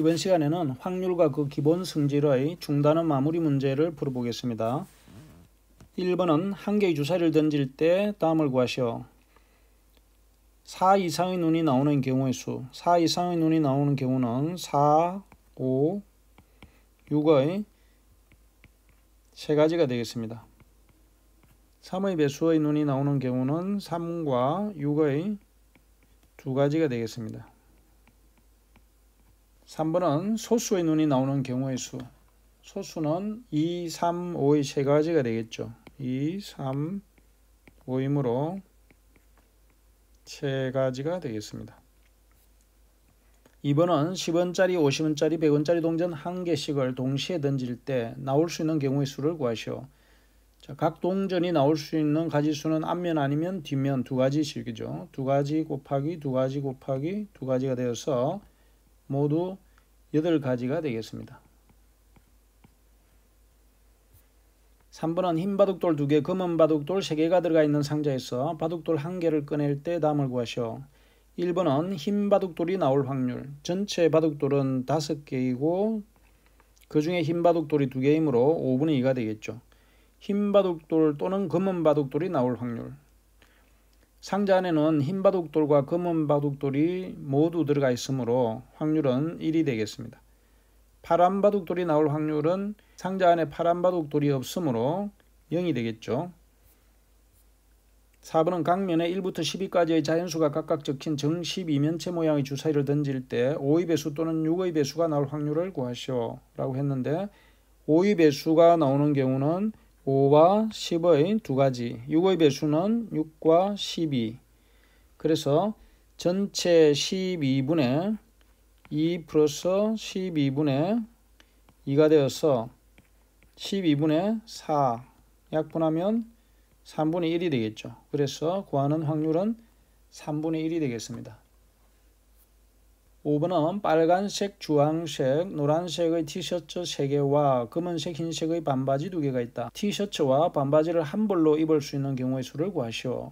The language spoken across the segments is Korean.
이번 시간에는 확률과 그 기본 성질의 중단원 마무리 문제를 풀어보겠습니다. 1번은 한 개의 주사위를 던질 때 다음을 구하시오. 4 이상의 눈이 나오는 경우의 수. 4 이상의 눈이 나오는 경우는 4, 5, 6의 세 가지가 되겠습니다. 3의 배수의 눈이 나오는 경우는 3과 6의 두 가지가 되겠습니다. 3번은 소수의 눈이 나오는 경우의 수. 소수는 2, 3, 5의 세 가지가 되겠죠. 2, 3, 5이므로 세 가지가 되겠습니다. 2번은 10원짜리, 50원짜리, 100원짜리 동전 한 개씩을 동시에 던질 때 나올 수 있는 경우의 수를 구하시오. 자, 각 동전이 나올 수 있는 가지수는 앞면 아니면 뒷면 두 가지씩이죠. 두 가지 곱하기 두 가지 곱하기 두 가지가 되어서 모두 8가지가 되겠습니다. 3번은 흰 바둑돌 2개, 검은 바둑돌 3개가 들어가 있는 상자에서 바둑돌 1개를 꺼낼 때 다음을 구하시오. 1번은 흰 바둑돌이 나올 확률. 전체 바둑돌은 5개이고 그 중에 흰 바둑돌이 2개이므로 5분의 2가 되겠죠. 흰 바둑돌 또는 검은 바둑돌이 나올 확률. 상자 안에는 흰 바둑돌과 검은 바둑돌이 모두 들어가 있으므로 확률은 1이 되겠습니다. 파란 바둑돌이 나올 확률은 상자 안에 파란 바둑돌이 없으므로 0이 되겠죠. 4번은 각면에 1부터 12까지의 자연수가 각각 적힌 정 12면체 모양의 주사위를 던질 때 5의 배수 또는 6의 배수가 나올 확률을 구하시오 라고 했는데 5의 배수가 나오는 경우는 5와 10의 두 가지, 6의 배수는 6과 12. 그래서 전체 12분의 2 플러스 12분의 2가 되어서 12분의 4 약분하면 3분의 1이 되겠죠. 그래서 구하는 확률은 3분의 1이 되겠습니다. 5번은 빨간색, 주황색, 노란색의 티셔츠 3개와 검은색, 흰색의 반바지 2개가 있다. 티셔츠와 반바지를 한 벌로 입을 수 있는 경우의 수를 구하시오.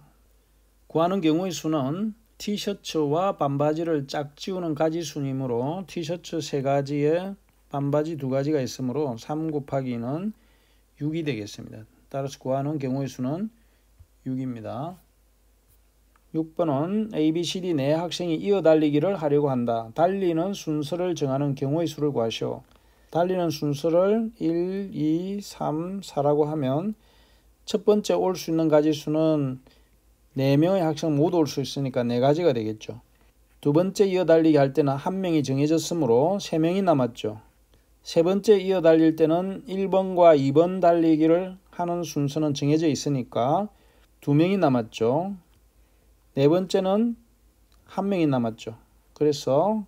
구하는 경우의 수는 티셔츠와 반바지를 짝지우는 가지수이므로 티셔츠 3가지에 반바지 2가지가 있으므로 3 곱하기 2는 6이 되겠습니다. 따라서 구하는 경우의 수는 6입니다. 6번은 A, B, C, D 네 학생이 이어 달리기를 하려고 한다. 달리는 순서를 정하는 경우의 수를 구하시오. 달리는 순서를 1, 2, 3, 4라고 하면 첫 번째 올 수 있는 가지수는 4명의 학생 모두 올 수 있으니까 4가지가 되겠죠. 두 번째 이어 달리기 할 때는 1명이 정해졌으므로 3명이 남았죠. 세 번째 이어 달릴 때는 1번과 2번 달리기를 하는 순서는 정해져 있으니까 2명이 남았죠. 네 번째는 1명이 남았죠. 그래서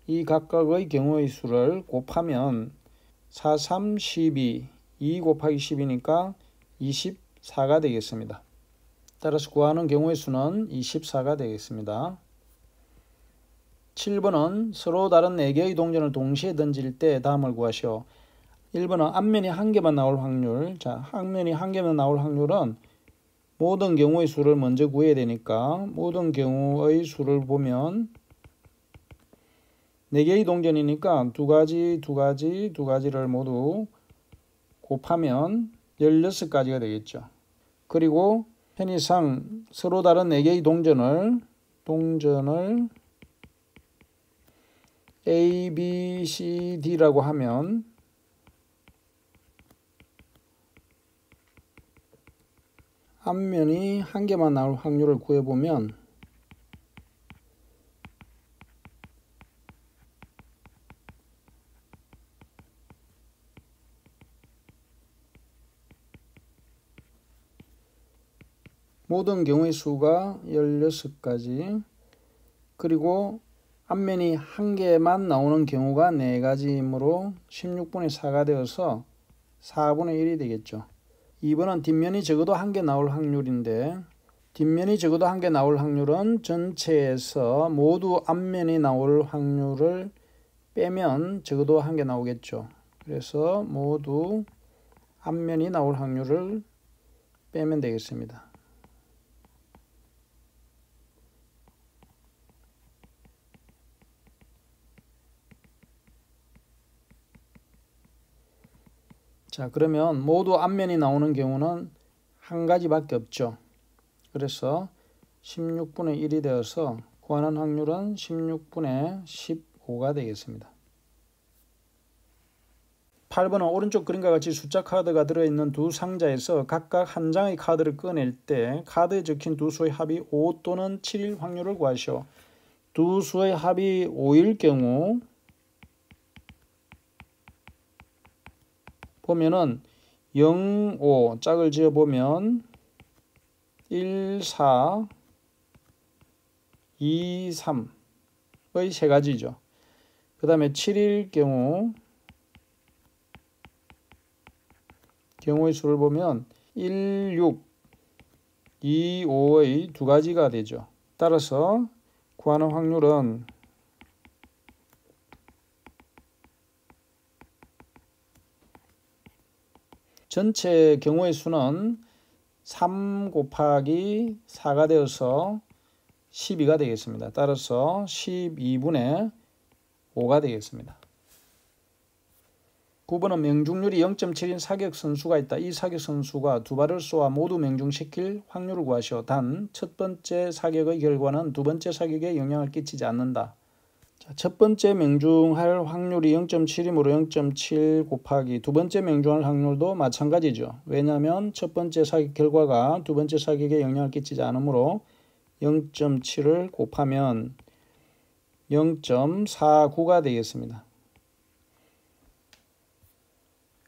이 각각의 경우의 수를 곱하면 4, 3, 12, 2 곱하기 10이니까 24가 되겠습니다. 따라서 구하는 경우의 수는 24가 되겠습니다. 7번은 서로 다른 4개의 동전을 동시에 던질 때 다음을 구하시오. 1번은 앞면이 1개만 나올 확률. 자, 앞면이 1개만 나올 확률은 모든 경우의 수를 먼저 구해야 되니까 모든 경우의 수를 보면 4개의 동전이니까 2가지, 2가지, 2가지를 모두 곱하면 16가지가 되겠죠. 그리고 편의상 서로 다른 4개의 동전을 A, B, C, D라고 하면 앞면이 1개만 나올 확률을 구해보면 모든 경우의 수가 16가지, 그리고 앞면이 1개만 나오는 경우가 4가지이므로 16분의 4가 되어서 4분의 1이 되겠죠. 2번은 뒷면이 적어도 1개 나올 확률인데 뒷면이 적어도 1개 나올 확률은 전체에서 모두 앞면이 나올 확률을 빼면 적어도 1개 나오겠죠. 그래서 모두 앞면이 나올 확률을 빼면 되겠습니다. 자, 그러면 모두 앞면이 나오는 경우는 한 가지밖에 없죠. 그래서 16분의 1이 되어서 구하는 확률은 16분의 15가 되겠습니다. 8번은 오른쪽 그림과 같이 숫자 카드가 들어있는 두 상자에서 각각 한 장의 카드를 꺼낼 때 카드에 적힌 두 수의 합이 5 또는 7일 확률을 구하시오. 두 수의 합이 5일 경우 보면은 0, 5 짝을 지어 보면 1, 4, 2, 3의 세 가지죠. 그 다음에 7일 경우의 수를 보면 1, 6, 2, 5의 두 가지가 되죠. 따라서 구하는 확률은 전체 경우의 수는 3 곱하기 4가 되어서 12가 되겠습니다. 따라서 12분의 5가 되겠습니다. 9번은 명중률이 0.7인 사격선수가 있다. 이 사격선수가 두 발을 쏘아 모두 명중시킬 확률을 구하시오. 단, 첫 번째 사격의 결과는 두 번째 사격에 영향을 끼치지 않는다. 자, 첫 번째 명중할 확률이 0.7이므로 0.7 곱하기 두 번째 명중할 확률도 마찬가지죠. 왜냐하면 첫 번째 사격 결과가 두 번째 사격에 영향을 끼치지 않으므로 0.7을 곱하면 0.49가 되겠습니다.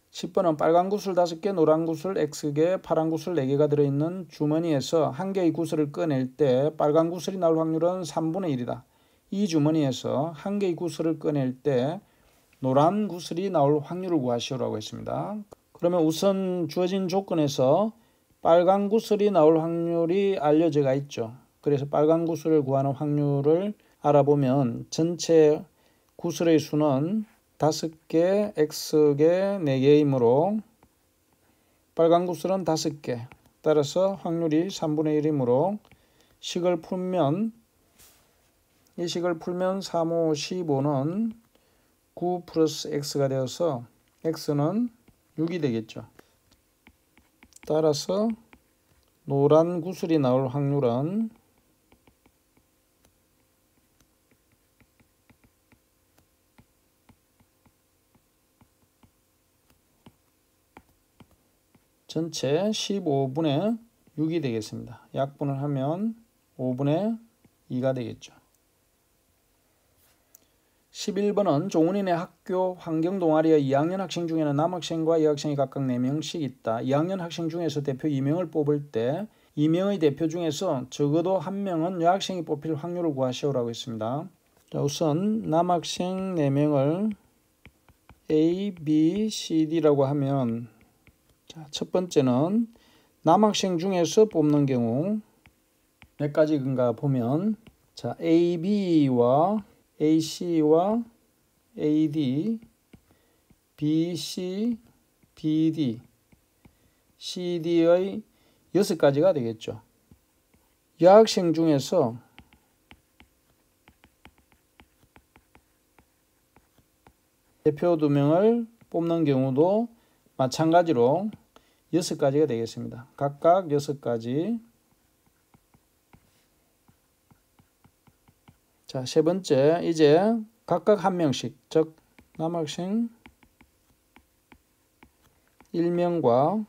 10번은 빨간 구슬 5개, 노란 구슬 X개, 파란 구슬 4개가 들어있는 주머니에서 한 개의 구슬을 꺼낼 때 빨간 구슬이 나올 확률은 3분의 1이다. 이 주머니에서 한 개의 구슬을 꺼낼 때 노란 구슬이 나올 확률을 구하시오라고 했습니다. 그러면 우선 주어진 조건에서 빨간 구슬이 나올 확률이 알려져 있죠. 그래서 빨간 구슬을 구하는 확률을 알아보면 전체 구슬의 수는 5개, X개, 4개이므로 빨간 구슬은 5개. 따라서 확률이 3분의 1이므로 식을 풀면 3, 5, 15는 9 플러스 X가 되어서 X는 6이 되겠죠. 따라서 노란 구슬이 나올 확률은 전체 15분의 6이 되겠습니다. 약분을 하면 5분의 2가 되겠죠. 11번은 종훈이네 학교 환경동아리의 2학년 학생 중에는 남학생과 여학생이 각각 4명씩 있다. 2학년 학생 중에서 대표 2명을 뽑을 때 2명의 대표 중에서 적어도 1명은 여학생이 뽑힐 확률을 구하시오라고 했습니다. 자, 우선 남학생 4명을 A, B, C, D라고 하면 자, 첫 번째는 남학생 중에서 뽑는 경우 몇 가지인가 보면 자, A, B와 AC와 AD, BC, BD, CD의 6가지가 되겠죠. 여학생 중에서 대표 2명을 뽑는 경우도 마찬가지로 6가지가 되겠습니다. 각각 6가지. 자, 세 번째, 이제 각각 1명씩, 즉 남학생 1명과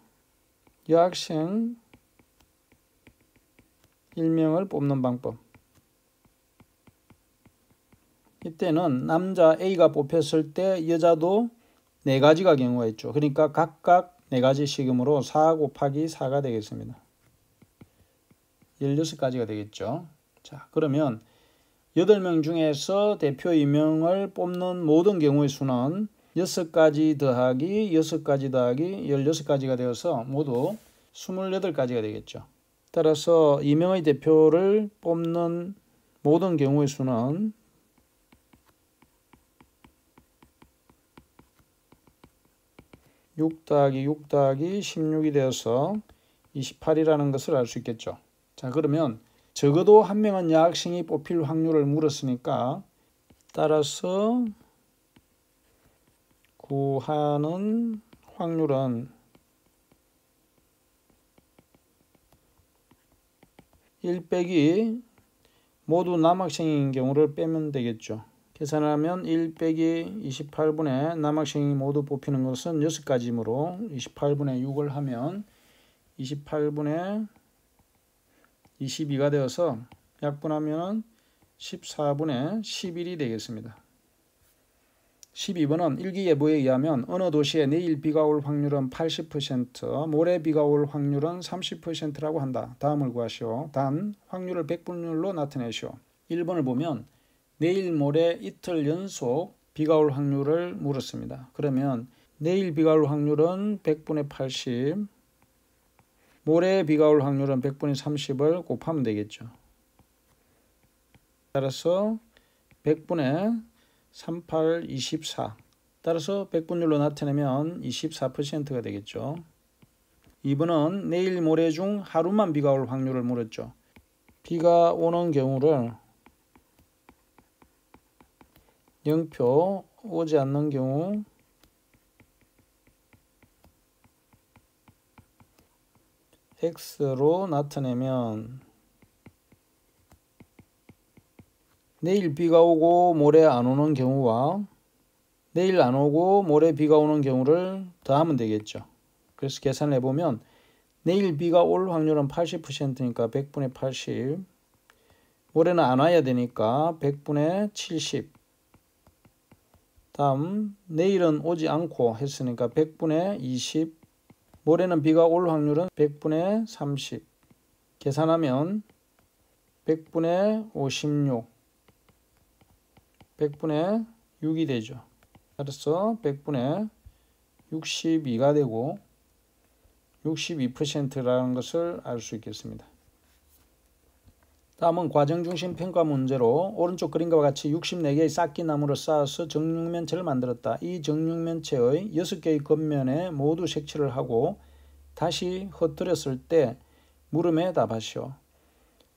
여학생 1명을 뽑는 방법. 이때는 남자 A가 뽑혔을 때 여자도 4가지가 경우가 있죠. 그러니까 각각 4가지씩이므로 4 곱하기 4가 되겠습니다. 16가지가 되겠죠. 자, 그러면 8명 중에서 대표 2명을 뽑는 모든 경우의 수는 6가지 더하기 6가지 더하기 16가지가 되어서 모두 28가지가 되겠죠. 따라서 2명의 대표를 뽑는 모든 경우의 수는 6 더하기 6 더하기 16이 되어서 28이라는 것을 알 수 있겠죠. 자, 그러면 적어도 1명은 여학생이 뽑힐 확률을 물었으니까 따라서 구하는 확률은 1 빼기 모두 남학생인 경우를 빼면 되겠죠. 계산하면 1 빼기 28분의 남학생이 모두 뽑히는 것은 6가지이므로 28분의 6을 하면 28분의 22가 되어서 약분하면 14분의 11이 되겠습니다. 12번은 일기예보에 의하면 어느 도시에 내일 비가 올 확률은 80%, 모레 비가 올 확률은 30%라고 한다. 다음을 구하시오. 단, 확률을 백분율로 나타내시오. 1번을 보면 내일 모레 이틀 연속 비가 올 확률을 물었습니다. 그러면 내일 비가 올 확률은 100분의 80, 모레 비가 올 확률은 100분의 30을 곱하면 되겠죠. 따라서 100분의 38, 24. 따라서 백분율로 나타내면 24%가 되겠죠. 2번은 내일 모레 중 하루만 비가 올 확률을 물었죠. 비가 오는 경우를 0표, 오지 않는 경우 X로 나타내면 내일 비가 오고 모레 안 오는 경우와 내일 안 오고 모레 비가 오는 경우를 더하면 되겠죠. 그래서 계산을 해보면 내일 비가 올 확률은 80%니까 100분의 80, 모레는 안 와야 되니까 100분의 70, 다음 내일은 오지 않고 했으니까 100분의 20, 모레는 비가 올 확률은 100분의 30, 계산하면 100분의 56, 100분의 6이 되죠. 따라서 100분의 62가 되고 62%라는 것을 알 수 있겠습니다. 다음은 과정중심 평가 문제로 오른쪽 그림과 같이 64개의 쌓기나무를 쌓아서 정육면체를 만들었다. 이 정육면체의 6개의 겉면에 모두 색칠을 하고 다시 흩뜨렸을 때 물음에 답하시오.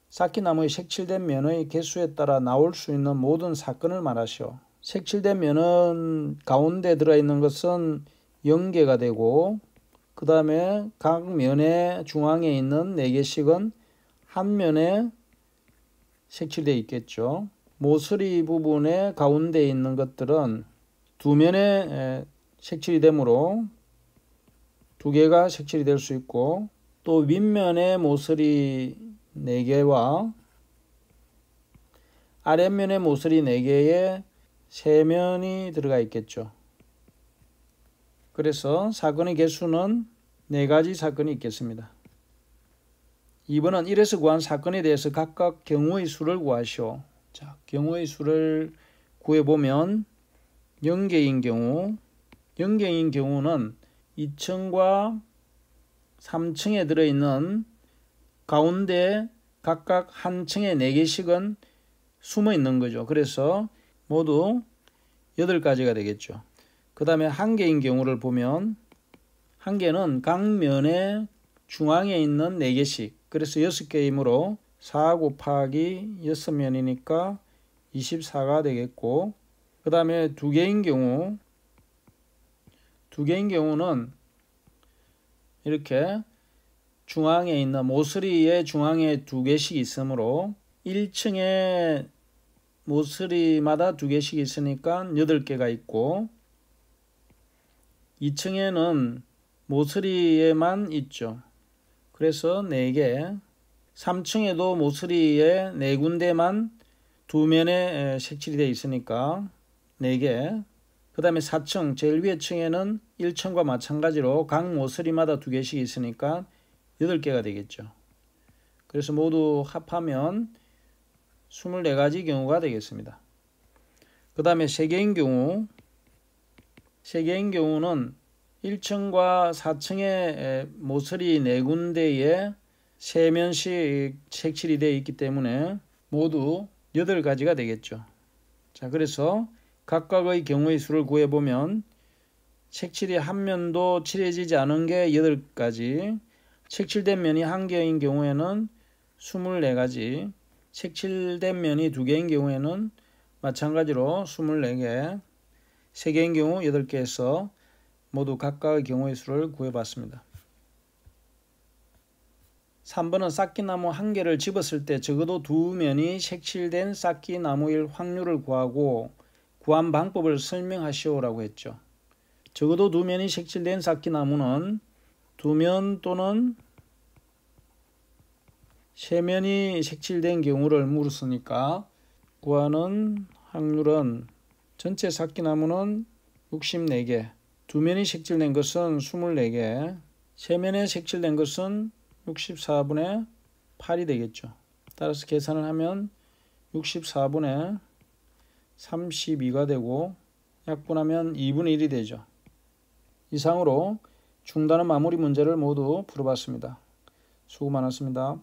쌓기나무의 색칠된 면의 개수에 따라 나올 수 있는 모든 사건을 말하시오. 색칠된 면은 가운데 들어있는 것은 0개가 되고 그 다음에 각 면의 중앙에 있는 4개씩은 한 면에 색칠되어 있겠죠. 모서리 부분의 가운데 있는 것들은 두 면에 색칠이 되므로 2개가 색칠이 될 수 있고 또 윗면의 모서리 4개와 아랫면의 모서리 4개에 3면이 들어가 있겠죠. 그래서 사건의 개수는 4가지 사건이 있겠습니다. 2번은 1에서 구한 사건에 대해서 각각 경우의 수를 구하시오. 자, 경우의 수를 구해보면 0개인 경우는 2층과 3층에 들어있는 가운데 각각 한 층에 4개씩은 숨어 있는 거죠. 그래서 모두 8가지가 되겠죠. 그 다음에 1개인 경우를 보면 1개는 각 면의 중앙에 있는 4개씩, 그래서 6개이므로 4 곱하기 6면이니까 24가 되겠고, 그 다음에 2개인 경우는 이렇게 중앙에 있는 모서리의 중앙에 2개씩 있으므로 1층에 모서리마다 2개씩 있으니까 8개가 있고 2층에는 모서리에만 있죠. 그래서 4개, 3층에도 모서리에 4군데만 2면에 색칠이 되어 있으니까 4개, 그 다음에 4층 제일 위에 층에는 1층과 마찬가지로 각 모서리마다 2개씩 있으니까 8개가 되겠죠. 그래서 모두 합하면 24가지 경우가 되겠습니다. 그 다음에 3개인 경우는 1층과 4층의 모서리 4군데에 3면씩 색칠이 되어 있기 때문에 모두 8가지가 되겠죠. 자, 그래서 각각의 경우의 수를 구해보면 색칠이 한 면도 칠해지지 않은 게 8가지, 색칠된 면이 1개인 경우에는 24가지, 색칠된 면이 2개인 경우에는 마찬가지로 24개, 3개인 경우 8개에서 모두 각각의 경우의 수를 구해봤습니다. 3번은 쌓기나무 한 개를 집었을 때 적어도 두 면이 색칠된 쌓기나무일 확률을 구하고 구한 방법을 설명하시오라고 했죠. 적어도 두 면이 색칠된 쌓기나무는 두 면 또는 세 면이 색칠된 경우를 물었으니까 구하는 확률은 전체 쌓기나무는 64개, 두 면이 색칠된 것은 24개, 세 면에 색칠된 것은 64분의 8이 되겠죠. 따라서 계산을 하면 64분의 32가 되고 약분하면 2분의 1이 되죠. 이상으로 중단원 마무리 문제를 모두 풀어봤습니다. 수고 많았습니다.